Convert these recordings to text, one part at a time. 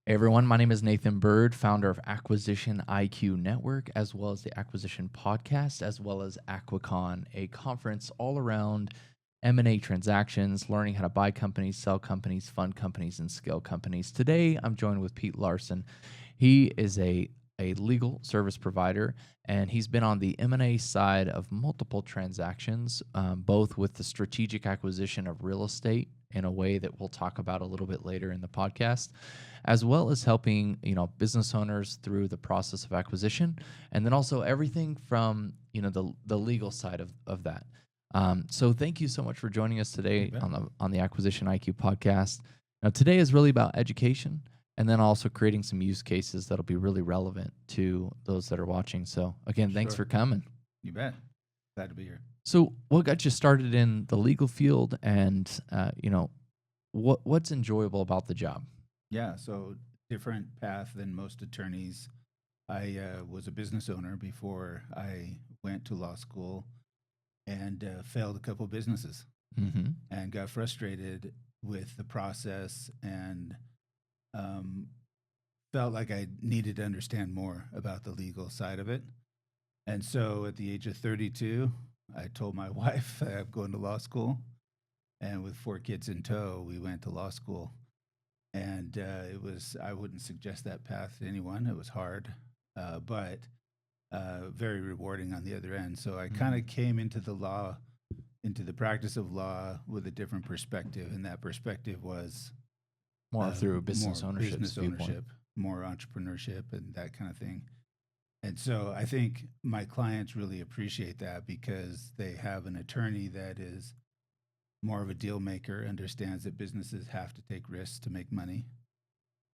Hey everyone, my name is Nathan Bird, founder of Acquisition IQ Network, as well as the Acquisition Podcast, as well as ACQUICON, a conference all around M&A transactions, learning how to buy companies, sell companies, fund companies, and scale companies. Today, I'm joined with Pete Larsen. He is a legal service provider, and he's been on the M&A side of multiple transactions, both with the strategic acquisition of real estate in a way that we'll talk about a little bit later in the podcast, as well as helping business owners through the process of acquisition, and then also everything from the legal side of that. So thank you so much for joining us today on the Acquisition IQ podcast. Now today is really about education, and then also creating some use cases that'll be really relevant to those that are watching. So again, thanks for coming. You bet. Glad to be here. So what got you started in the legal field, and what's enjoyable about the job? Yeah, so different path than most attorneys. I was a business owner before I went to law school and failed a couple businesses Mm-hmm. and got frustrated with the process and felt like I needed to understand more about the legal side of it. And so at the age of 32, I told my wife I'm going to law school. And with 4 kids in tow, we went to law school. And I wouldn't suggest that path to anyone. It was hard, but very rewarding on the other end. So I kind of came into the practice of law with a different perspective. And that perspective was More through business ownership, more entrepreneurship, and that kind of thing. And so I think my clients really appreciate that because they have an attorney that is more of a deal maker, understands that businesses have to take risks to make money,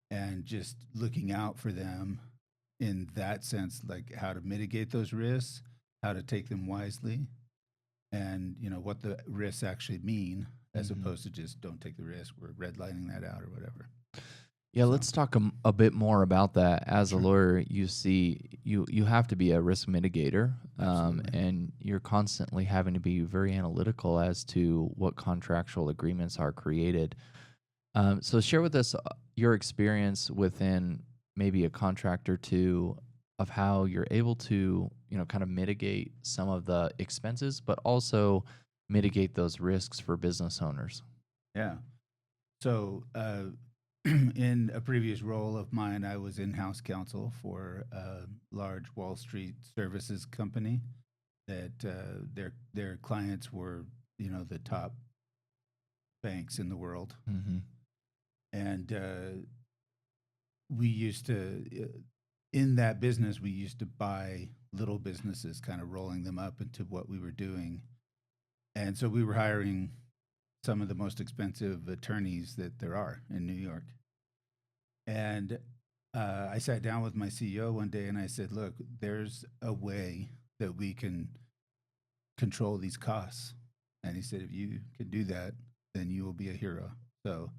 and just looking out for them in that sense, like how to mitigate those risks, how to take them wisely, and what the risks actually mean, as opposed to just don't take the risk. We're redlining that out or whatever. Yeah, let's talk a bit more about that. As a lawyer, you have to be a risk mitigator, and you're constantly having to be very analytical as to what contractual agreements are created. So share with us your experience within maybe a contract or two of how you're able to, kind of mitigate some of the expenses, but also mitigate those risks for business owners. Yeah. So in a previous role of mine, I was in-house counsel for a large Wall Street services company that their clients were, the top banks in the world. Mm-hmm. And we used to, in that business, we used to buy little businesses, kind of rolling them up into what we were doing. And so we were hiring some of the most expensive attorneys that there are in New York. And I sat down with my CEO one day and I said, look, there's a way that we can control these costs. And he said, if you can do that, then you will be a hero. So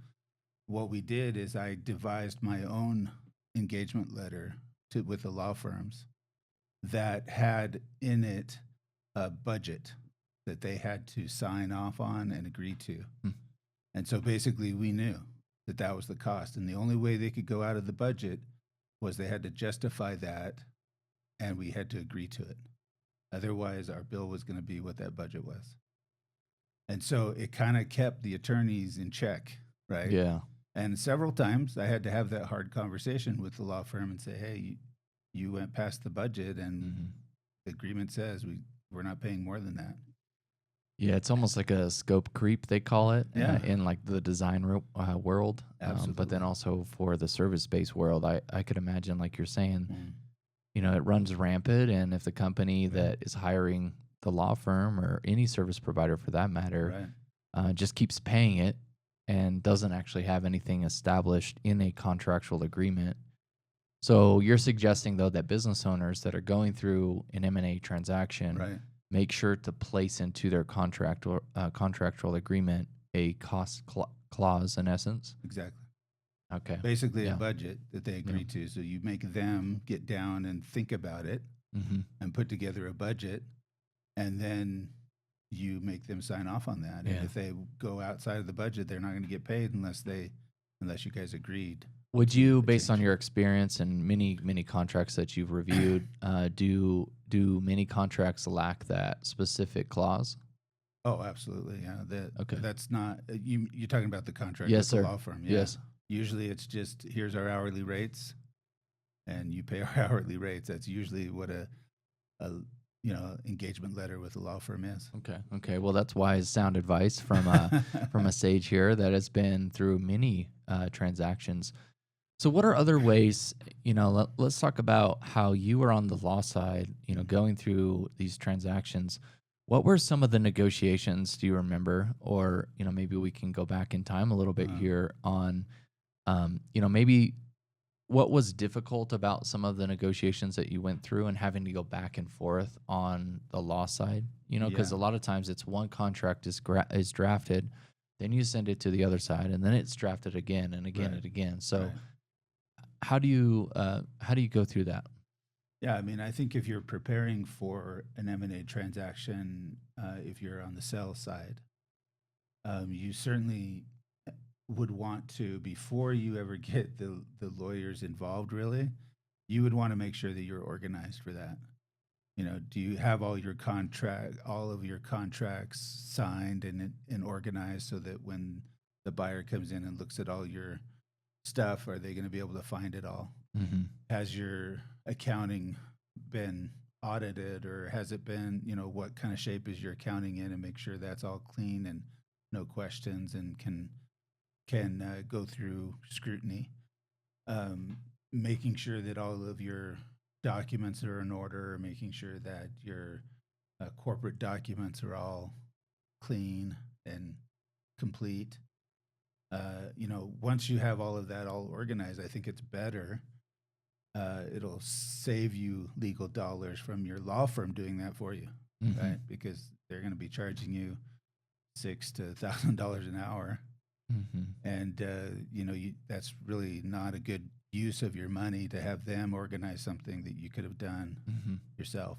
what we did is I devised my own engagement letter with the law firms that had in it a budget that they had to sign off on and agree to. And so basically we knew that that was the cost. And the only way they could go out of the budget was they had to justify that, and we had to agree to it. Otherwise, our bill was going to be what that budget was. And so it kind of kept the attorneys in check, right? Yeah. And several times I had to have that hard conversation with the law firm and say, hey, you went past the budget, and the agreement says we're not paying more than that. Yeah, it's almost like a scope creep, they call it, in like the design world. But then also for the service-based world, I could imagine, like you're saying, it runs rampant. And if the company that is hiring the law firm or any service provider for that matter just keeps paying it and doesn't actually have anything established in a contractual agreement. So you're suggesting, though, that business owners that are going through an M&A transaction make sure to place into their contractual agreement a cost clause, in essence? Exactly. Okay. Basically a budget that they agree to. So you make them get down and think about it and put together a budget, and then you make them sign off on that. And if they go outside of the budget, they're not going to get paid unless you guys agreed Would to you, a based on change. your experience and many contracts that you've reviewed, do many contracts lack that specific clause? Oh, absolutely. Yeah. Okay. That's not you're talking about the contract Yes, with the sir. law firm. Yeah. Yes. Usually it's just here's our hourly rates and you pay our hourly rates. That's usually what a engagement letter with a law firm is. Okay. Okay. Well, that's wise, sound advice from a sage here that has been through many transactions. So, what are other ways? Let's talk about how you were on the law side. Mhm. Going through these transactions. What were some of the negotiations? Do you remember, or maybe we can go back in time a little bit Uh, here on, maybe what was difficult about some of the negotiations that you went through and having to go back and forth on the law side? Because yeah. a lot of times it's one contract is drafted, then you send it to the other side, and then it's drafted again and again Right. and again. So Right. how do you go through that? Yeah, I mean, I think if you're preparing for an M&A transaction, if you're on the sales side, you certainly would want to, before you ever get the lawyers involved, really, you would want to make sure that you're organized for that. Do you have all of your contracts signed and organized so that when the buyer comes in and looks at all your stuff, are they going to be able to find it all? Mm-hmm. Has your accounting been audited, or has it been, what kind of shape is your accounting in, and make sure that's all clean and no questions and can go through scrutiny. Um, Making sure that all of your documents are in order, making sure that your corporate documents are all clean and complete. Once you have all of that all organized, I think it's better. It'll save you legal dollars from your law firm doing that for you, Mm-hmm. right? Because they're going to be charging you $6 to $1,000 an hour, Mm-hmm. and that's really not a good use of your money to have them organize something that you could have done Mm-hmm. yourself.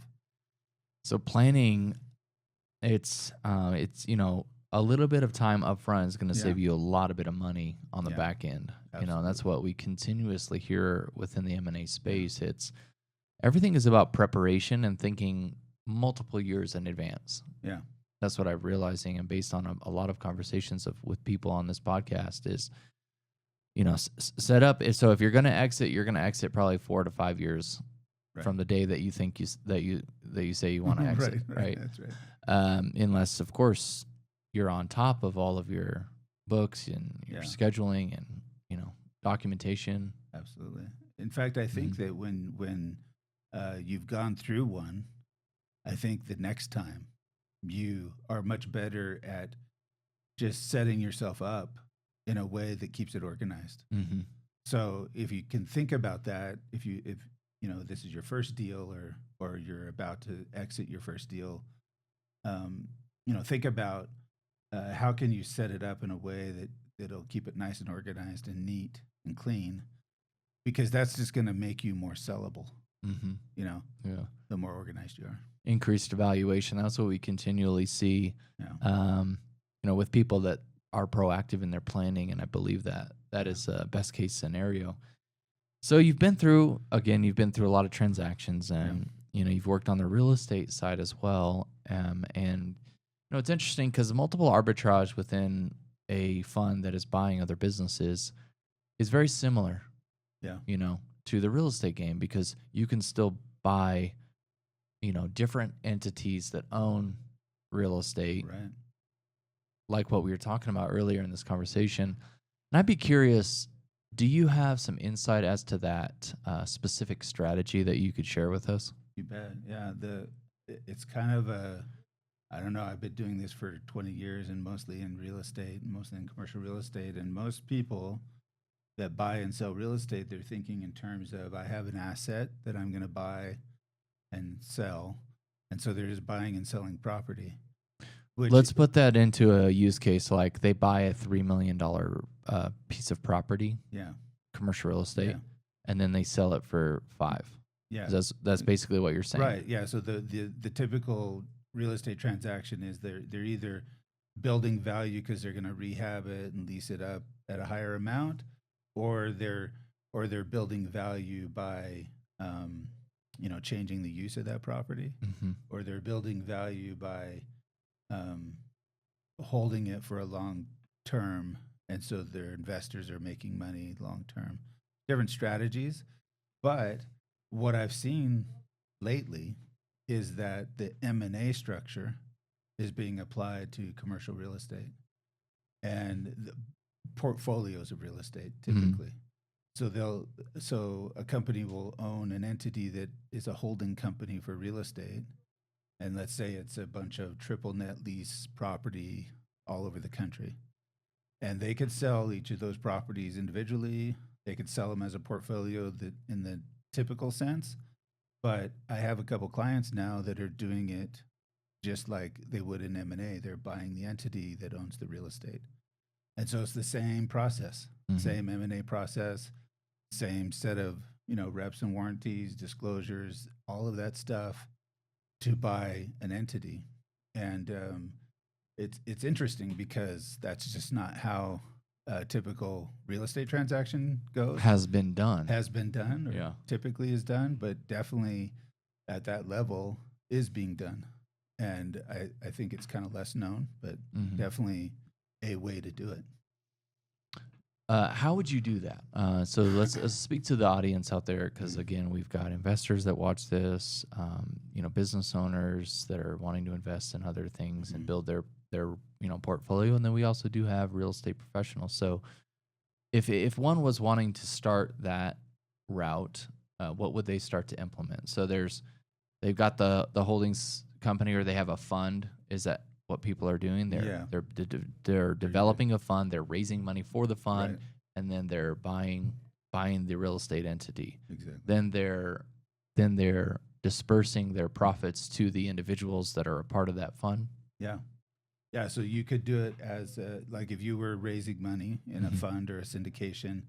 So planning, it's a little bit of time upfront is going to Yeah, save you a lot of bit of money on the yeah, back end. And that's absolutely. what we continuously hear within the M&A Yeah, space. It's everything is about preparation and thinking multiple years in advance. yeah, That's what I'm realizing, and based on a lot of conversations with people on this podcast is, set up. So if you're going to exit, you're going to exit probably 4 to 5 years right. from the day that you think that you say you want to exit, Right, right. right? That's right. Unless, of course, you're on top of all of your books and your Yeah, scheduling and documentation. absolutely. In fact, I Hmm. think that when you've gone through one, I think the next time you are much better at just setting yourself up in a way that keeps it organized. Hmm. So if you can think about that, if this is your first deal, or you're about to exit your first deal, um, think about how can you set it up in a way that'll keep it nice and organized and neat and clean, because that's just going to make you more sellable. Hmm. You know, Yeah. the more organized you are. Increased evaluation. That's what we continually see, Yeah, um, with people that are proactive in their planning, and I believe that that yeah, is a best case scenario. So you've been through a lot of transactions, yeah, and you've worked on the real estate side as well. And it's interesting because multiple arbitrage within a fund that is buying other businesses is very similar, yeah. to the real estate game, because you can still buy, different entities that own real estate, Right. like what we were talking about earlier in this conversation. And I'd be curious, do you have some insight as to that specific strategy that you could share with us? You bet. Yeah. It's kind of a, I don't know. I've been doing this for 20 years, and mostly in real estate, mostly in commercial real estate. And most people that buy and sell real estate, they're thinking in terms of, I have an asset that I'm going to buy and sell. And so they're just buying and selling property, which, Let's put that into a use case, like they buy a $3 million piece of property, yeah, commercial real yeah, estate, and then they sell it for five. yeah. That's basically what you're saying. Right. Yeah. So the typical real estate transaction is they're either building value because they're going to rehab it and lease it up at a higher amount, or they're or they're building value by, changing the use of that property, Mm-hmm. or they're building value by um, holding it for a long term, and so their investors are making money long term. Different strategies, but what I've seen lately is that the M&A structure is being applied to commercial real estate and the portfolios of real estate Mm-hmm. typically. So a company will own an entity that is a holding company for real estate, and let's say it's a bunch of triple net lease property all over the country. And they could sell each of those properties individually. They could sell them as a portfolio that in the typical sense. But I have a couple clients now that are doing it just like they would in M&A. They're buying the entity that owns the real estate. And so it's the same process, Mm-hmm. same M&A process, same set of, reps and warranties, disclosures, all of that stuff to buy an entity. And it's interesting because that's just not how a typical real estate transaction goes. Has been done. Has been done, or Yeah. typically is done, but definitely at that level is being done. And I think it's kind of less known, but Mm-hmm. definitely a way to do it. How would you do that? So let's speak to the audience out there, because again, we've got investors that watch this, business owners that are wanting to invest in other things and build their portfolio, and then we also do have real estate professionals. So if one was wanting to start that route, what would they start to implement? So they've got the holdings company, or they have a fund. Is that what people are doing? They're developing a fund. They're raising money for the fund, Right. and then they're buying the real estate entity. Exactly. Then they're dispersing their profits to the individuals that are a part of that fund. Yeah. Yeah. So you could do it as like if you were raising money in a fund or a syndication,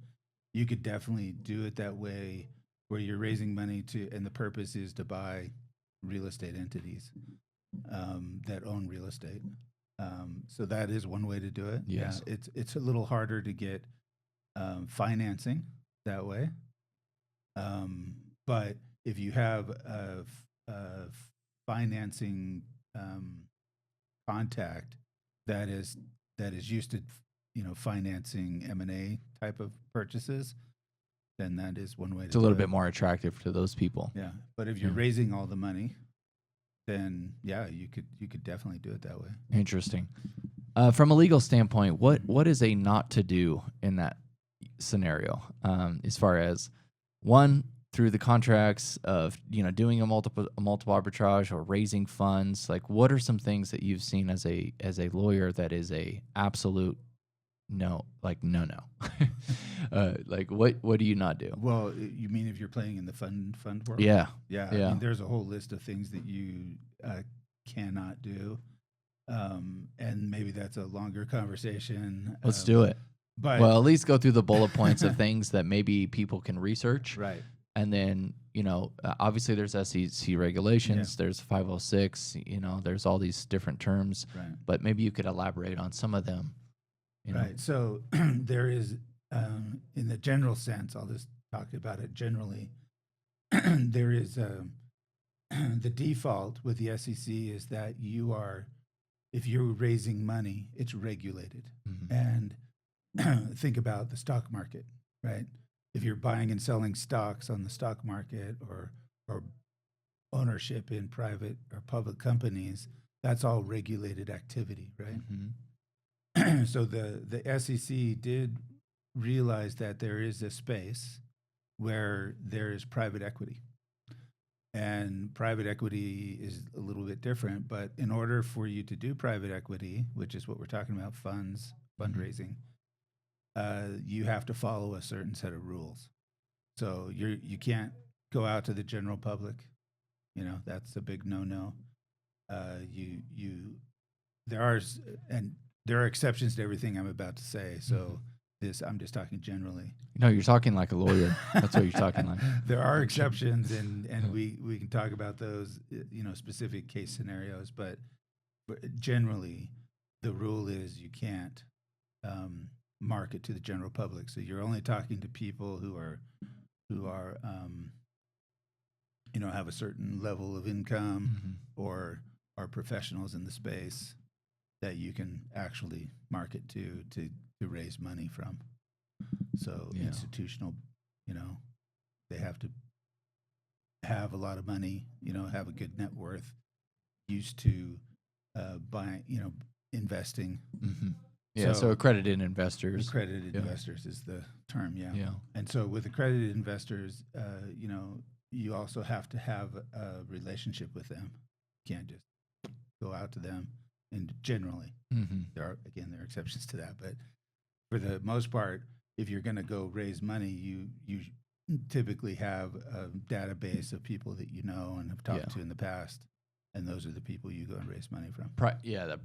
you could definitely do it that way, where you're raising money and the purpose is to buy real estate entities that own real estate. So that is one way to do it. Yes. Yeah, it's a little harder to get financing that way. But if you have a financing contact that is used to financing M&A type of purchases, then that is one way to It's a little bit more attractive to those people. Yeah, but if you're raising all the money, then yeah, you could definitely do it that way. Interesting. From a legal standpoint, what is a not to do in that scenario? As far as one, through the contracts of doing a multiple arbitrage or raising funds, like what are some things that you've seen as a lawyer that is a absolute no, like no. Like what do you not do? Well, you mean if you're playing in the fund world? Yeah. Yeah. I mean, there's a whole list of things that you cannot do. And maybe that's a longer conversation. Let's do it. But Well, at least go through the bullet points of things that maybe people can research. right. And then, obviously there's SEC regulations, there's 506, there's all these different terms, Right. but maybe you could elaborate on some of them. Right. So there is, in the general sense, I'll just talk about it generally. There is the default with the SEC is that if you're raising money, it's regulated. Mm-hmm. And think about the stock market, right? If you're buying and selling stocks on the stock market or ownership in private or public companies, that's all regulated activity, right? Mm-hmm. So the SEC did realize that there is a space where there is private equity. And private equity is a little bit different, but in order for you to do private equity, which is what we're talking about, funds, fundraising, you have to follow a certain set of rules. So you can't go out to the general public. That's a big no-no. There are exceptions to everything I'm about to say. So I'm just talking generally. No, you're talking like a lawyer. That's what you're talking like. There are exceptions, and we can talk about those, specific case scenarios. But generally, the rule is you can't market to the general public. So you're only talking to people who are have a certain level of income or are professionals in the space that you can actually market to raise money from. So institutional, they have to have a lot of money, have a good net worth, used to buying, investing. Yeah, so accredited investors. Accredited investors is the term, yeah. Yeah. And so with accredited investors, you also have to have a relationship with them. You can't just go out to them. And generally, there are exceptions to that, but for the most part, if you're going to go raise money, you typically have a database of people that you know and have talked to in the past, and those are the people you go and raise money from. The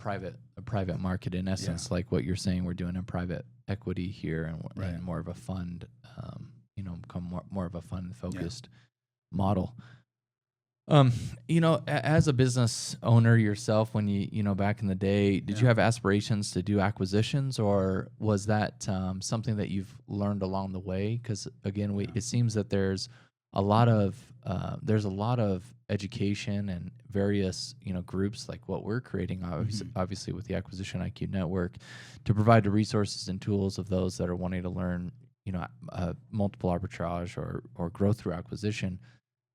private market, in essence, like what you're saying. We're doing a private equity here, and more of a fund, become more of a fund focused model. As a business owner yourself, when you back in the day, did you have aspirations to do acquisitions, or was that something that you've learned along the way? Because again, it seems that there's a lot of education and various groups like what we're creating, obviously with the Acquisition IQ Network, to provide the resources and tools of those that are wanting to learn multiple arbitrage or growth through acquisition.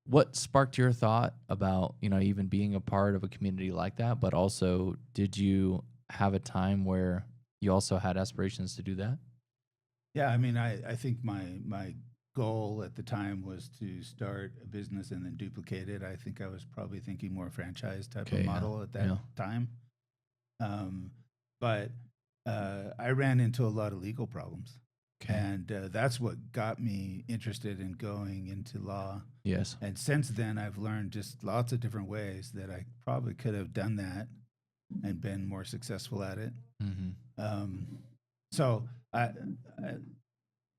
What sparked your thought about, even being a part of a community like that? But also, did you have a time where you also had aspirations to do that? Yeah, I mean, I think my goal at the time was to start a business and then duplicate it. I think I was probably thinking more franchise type of model at that time. But I ran into a lot of legal problems. And that's what got me interested in going into law. Yes. And since then, I've learned just lots of different ways that I probably could have done that and been more successful at it. So and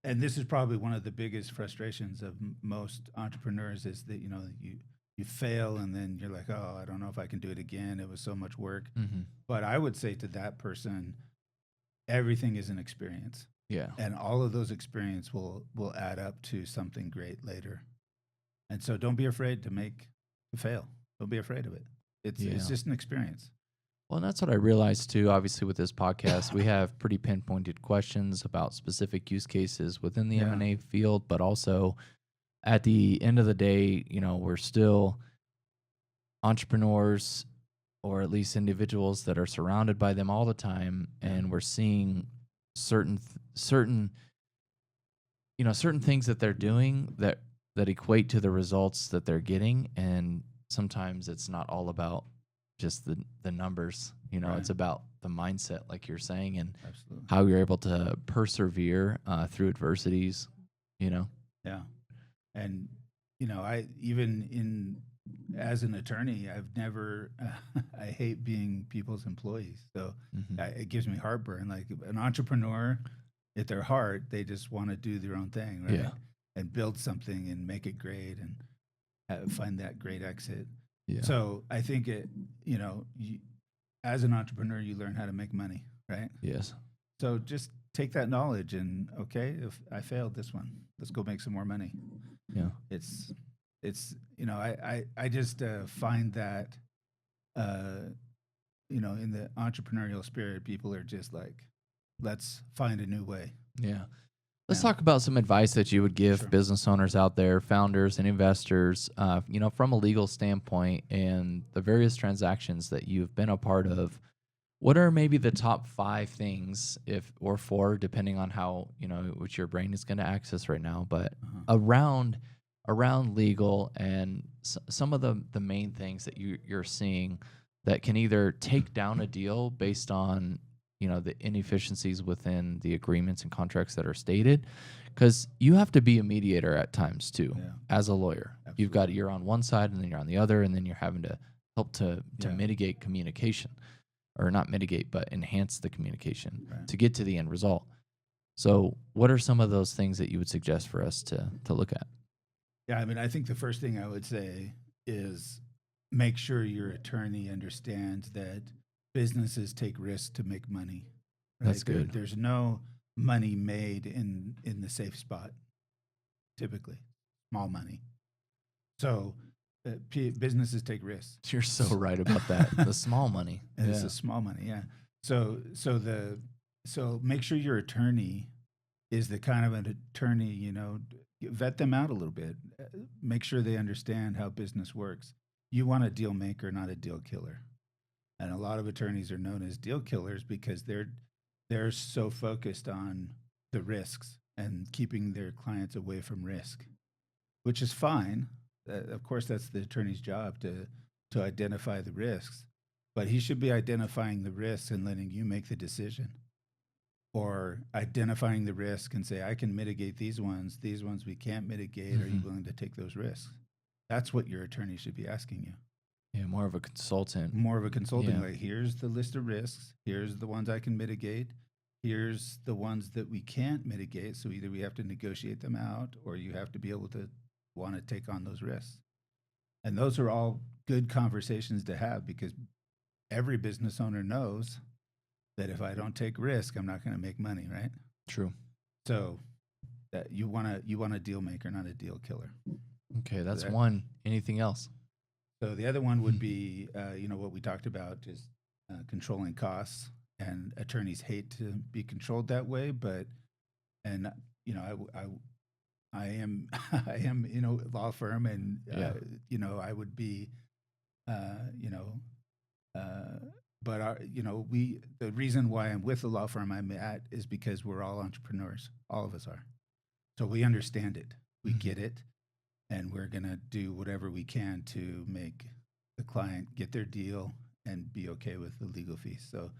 this is probably one of the biggest frustrations of most entrepreneurs is that, you fail and then you're like, oh, I don't know if I can do it again. It was so much work. But I would say to that person, everything is an experience. Yeah. And all of those experience will add up to something great later. And so don't be afraid to fail. Don't be afraid of it. It's just an experience. Well, and that's what I realized too. Obviously, with this podcast, we have pretty pinpointed questions about specific use cases within the M&A field, but also at the end of the day, we're still entrepreneurs, or at least individuals that are surrounded by them all the time, and we're seeing certain things that they're doing that equate to the results that they're getting, and sometimes it's not all about just the numbers. It's about the mindset, like you're saying, and how you're able to persevere through adversities. Yeah, and I even as an attorney, I've never I hate being people's employees, so it gives me heartburn. Like an entrepreneur, at their heart, they just want to do their own thing, right? Yeah. And build something and make it great and find that great exit. Yeah. So I think as an entrepreneur, you learn how to make money, right? Yes. So just take that knowledge and if I failed this one, let's go make some more money. Yeah. It's I just find that in the entrepreneurial spirit, people are just like, let's find a new way. Yeah. Let's talk about some advice that you would give business owners out there, founders and investors, from a legal standpoint and the various transactions that you've been a part of. What are maybe the top 5 things, or 4, depending on how, which your brain is going to access right now, but around legal and some of the main things that you're seeing that can either take down a deal based on the inefficiencies within the agreements and contracts that are stated, because you have to be a mediator at times too. As a lawyer. Absolutely. You're on one side and then you're on the other, and then you're having to help to mitigate communication, or not mitigate, but enhance the communication to get to the end result. So what are some of those things that you would suggest for us to look at? Yeah, I mean, I think the first thing I would say is make sure your attorney understands that businesses take risks to make money. Right? That's good. There's no money made in the safe spot, typically small money. So businesses take risks. You're so right about that. The small money. And it's Yeah. the small money, yeah. So make sure your attorney is the kind of an attorney, vet them out a little bit. Make sure they understand how business works. You want a deal maker, not a deal killer. And a lot of attorneys are known as deal killers because they're so focused on the risks and keeping their clients away from risk, which is fine. Of course, that's the attorney's job to identify the risks, but he should be identifying the risks and letting you make the decision, or identifying the risk and say, I can mitigate these ones we can't mitigate. Are you willing to take those risks? That's what your attorney should be asking you. Yeah, more of a consultant. More of a consultant. Yeah. Like, here's the list of risks. Here's the ones I can mitigate. Here's the ones that we can't mitigate. So either we have to negotiate them out, or you have to be able to want to take on those risks. And those are all good conversations to have, because every business owner knows that if I don't take risk, I'm not going to make money, right? True. So that you want a deal maker, not a deal killer. Okay, that's one. Anything else? So the other one would be, what we talked about is controlling costs, and attorneys hate to be controlled that way. I am a law firm, and I would be, but the reason why I'm with the law firm I'm at is because we're all entrepreneurs. All of us are. So we understand it. We get it. And we're going to do whatever we can to make the client get their deal and be okay with the legal fees. So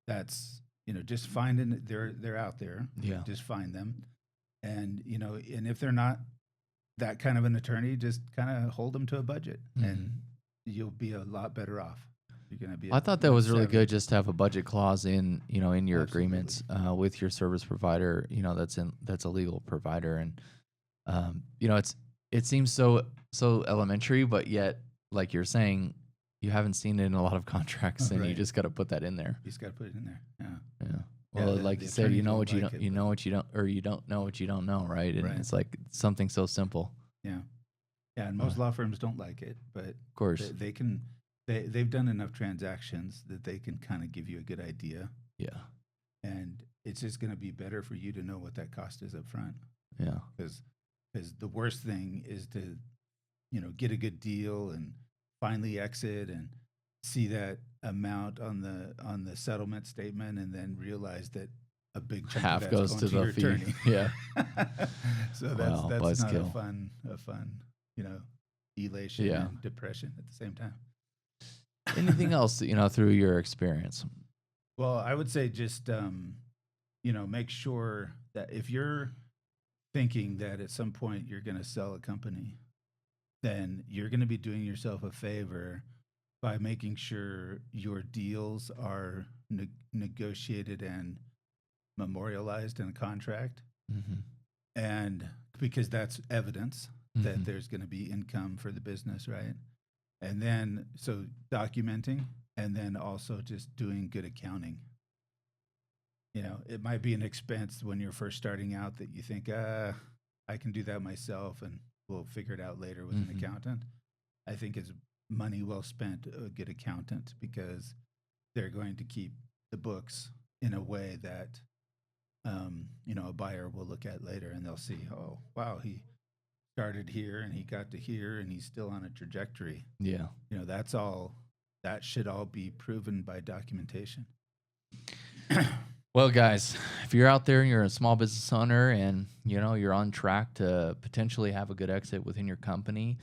that's, just finding, they're out there. Yeah. Just find them. And, and if they're not that kind of an attorney, just kind of hold them to a budget, and you'll be a lot better off. You're going to be. I thought that was really good, just to have a budget clause in your agreements with your service provider, that's a legal provider. And, it seems so elementary, but yet, like you're saying, you haven't seen it in a lot of contracts, and you just got to put that in there. You just got to put it in there. Yeah. Yeah. Well, like you said, you know what you don't, you know what you don't, or you don't know what you don't know, right? And it's like something so simple. Yeah. Yeah. And most law firms don't like it, but of course they've done enough transactions that they can kind of give you a good idea. Yeah. And it's just going to be better for you to know what that cost is up front. Yeah. Because the worst thing is to, get a good deal and finally exit and see that amount on the settlement statement, and then realize that a big chunk half of goes that's to going the to your fee. attorney. Yeah. So that's not a fun, elation and depression at the same time. Anything else, through your experience? Well, I would say just, make sure that if you're thinking that at some point you're going to sell a company, then you're going to be doing yourself a favor by making sure your deals are negotiated and memorialized in a contract. And because that's evidence that there's going to be income for the business, right? And then, so documenting, and then also just doing good accounting. It might be an expense when you're first starting out that you think, I can do that myself and we'll figure it out later with an accountant. I think it's money well spent, a good accountant, because they're going to keep the books in a way that, a buyer will look at later, and they'll see, oh, wow, he started here and he got to here and he's still on a trajectory. Yeah. That should all be proven by documentation. Well, guys, if you're out there and you're a small business owner and, you're on track to potentially have a good exit within your company,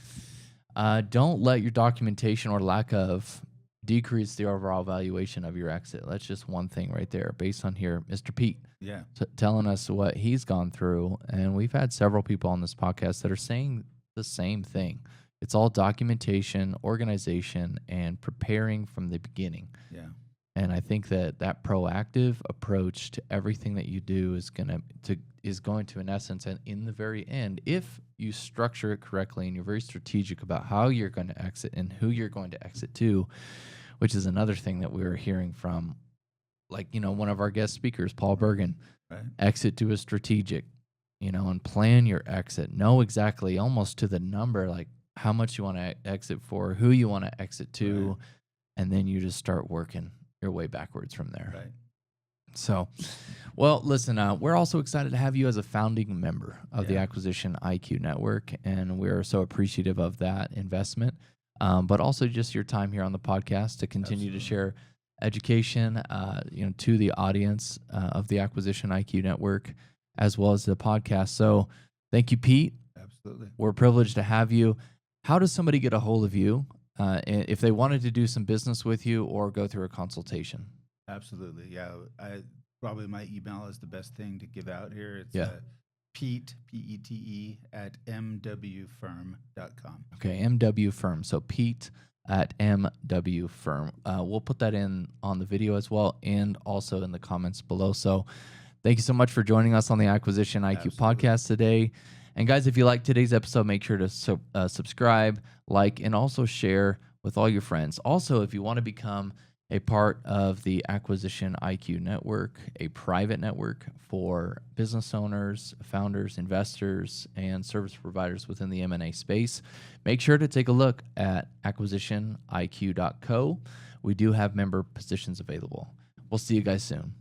don't let your documentation or lack of decrease the overall valuation of your exit. That's just one thing right there, based on here, Mr. Pete. Yeah. Telling us what he's gone through. And we've had several people on this podcast that are saying the same thing. It's all documentation, organization, and preparing from the beginning. Yeah. And I think that proactive approach to everything that you do is going to, in essence, and in the very end, if you structure it correctly and you're very strategic about how you're going to exit and who you're going to exit to, which is another thing that we were hearing from like, one of our guest speakers, Paul Bergen, Right. exit to a strategic, and plan your exit. Know exactly, almost to the number, like how much you want to exit for, who you want to exit to, Right. and then you just start working your way backwards from there. Right. So, well, listen, we're also excited to have you as a founding member of the Yeah. Acquisition IQ Network, and we're so appreciative of that investment, but also just your time here on the podcast to continue to Absolutely. share education, to the audience of the Acquisition IQ Network, as well as the podcast. So, thank you, Pete. Absolutely. We're privileged to have you. How does somebody get a hold of you if they wanted to do some business with you or go through a consultation? Absolutely. Yeah. Probably my email is the best thing to give out here. It's Yeah. Pete, P-E-T-E, at mwfirm.com. Okay, MW Firm. So Pete at MW Firm. We'll put that in on the video as well and also in the comments below. So thank you so much for joining us on the Acquisition IQ Absolutely. podcast today. And guys, if you like today's episode, make sure to subscribe, like, and also share with all your friends. Also, if you want to become a part of the Acquisition IQ Network, a private network for business owners, founders, investors, and service providers within the M&A space, make sure to take a look at acquisitioniq.co. We do have member positions available. We'll see you guys soon.